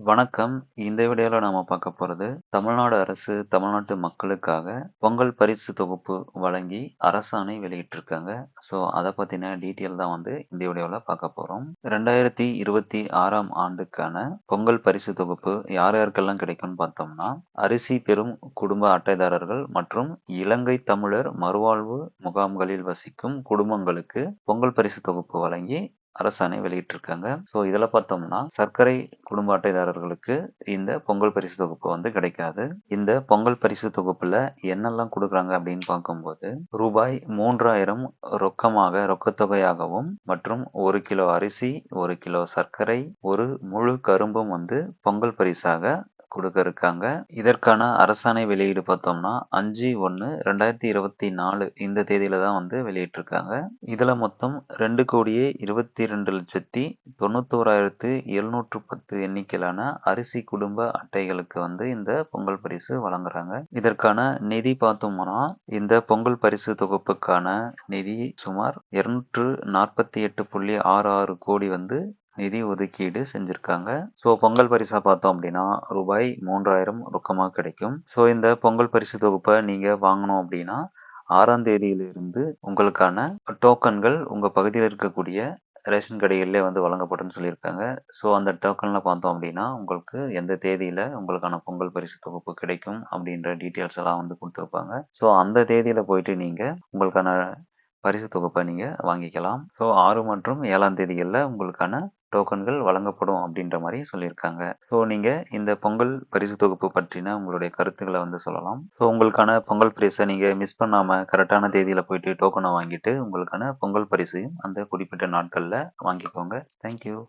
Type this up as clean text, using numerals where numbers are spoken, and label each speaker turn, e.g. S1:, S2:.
S1: வணக்கம். இந்த வீடியோல நாம பார்க்க போறது, தமிழ்நாடு அரசு தமிழ்நாட்டு மக்களுக்காக பொங்கல் பரிசு தொகுப்பு வழங்கி அரசாணை வெளியிட்டிருக்காங்க. அத பத்தின டீட்டெயில் தான் வந்து இந்த வீடியோல பார்க்க போறோம். 2026ஆம் ஆண்டுக்கான பொங்கல் பரிசு தொகுப்பு யார் யாருக்கெல்லாம் கிடைக்கும்னு பார்த்தோம்னா, அரிசி பெறும் குடும்ப அட்டைதாரர்கள் மற்றும் இலங்கை தமிழர் மறுவாழ்வு முகாம்களில் வசிக்கும் குடும்பங்களுக்கு பொங்கல் பரிசு தொகுப்பு வழங்கி அரசாணை வெளியிட்டிருக்காங்க. இதுல பார்த்தோம்னா, சர்க்கரை குடும்ப அட்டைதாரர்களுக்கு இந்த பொங்கல் பரிசு தொகுப்பு வந்து கிடைக்காது. இந்த பொங்கல் பரிசு தொகுப்புல என்னெல்லாம் குடுக்குறாங்க அப்படின்னு பார்க்கும்போது, ரூபாய் 3000 ரொக்கமாக ரொக்கத்தொகையாகவும் மற்றும் 1 கிலோ அரிசி, 1 கிலோ சர்க்கரை, 1 முழு கரும்பும் வந்து பொங்கல் பரிசாக குடுக்க இருக்காங்க. இதற்கான அரசாணை வெளியீடு பார்த்தோம்னா 5/1/2024 இந்த தேதியில தான் வந்து வெளியிட்டிருக்காங்க. இதுல மொத்தம் 2,22,91,710 எண்ணிக்கையிலான அரிசி குடும்ப அட்டைகளுக்கு வந்து இந்த பொங்கல் பரிசு வழங்குறாங்க. இதற்கான நிதி பார்த்தோம்னா, இந்த பொங்கல் பரிசு தொகுப்புக்கான நிதி சுமார் 248.66 கோடி வந்து நிதி ஒதுக்கீடு செஞ்சிருக்காங்க. பொங்கல் பரிசா பார்த்தோம் அப்படின்னா ரூபாய் 3000 ரொக்கமா கிடைக்கும். இந்த பொங்கல் பரிசு தொகுப்பை நீங்க வாங்கணும் அப்படின்னா 6ஆம் தேதியிலிருந்து உங்களுக்கான டோக்கன்கள் உங்க பகுதியில் இருக்கக்கூடிய ரேஷன் கடைகளிலே வந்து வழங்கப்படும்னு சொல்லியிருக்காங்க. அந்த டோக்கன்ல பார்த்தோம் அப்படின்னா உங்களுக்கு எந்த தேதியில உங்களுக்கான பொங்கல் பரிசு தொகுப்பு கிடைக்கும் அப்படின்ற டீட்டெயில்ஸ் எல்லாம் வந்து கொடுத்துருப்பாங்க. அந்த தேதியில போயிட்டு நீங்க உங்களுக்கான பரிசு தொகுப்பை நீங்க வாங்கிக்கலாம். 6 மற்றும் 7ஆம் தேதிகள்ல உங்களுக்கான டோக்கன்கள் வழங்கப்படும் அப்படின்ற மாதிரி சொல்லியிருக்காங்க. நீங்க இந்த பொங்கல் பரிசு தொகுப்பு பற்றின உங்களுடைய கருத்துக்களை வந்து சொல்லலாம். உங்களுக்கான பொங்கல் பரிசை நீங்க மிஸ் பண்ணாம கரெக்டான தேதியில போயிட்டு டோக்கனை வாங்கிட்டு உங்களுக்கான பொங்கல் பரிசையும் அந்த குறிப்பிட்ட நாட்கள்ல வாங்கிக்கோங்க. தேங்க்யூ.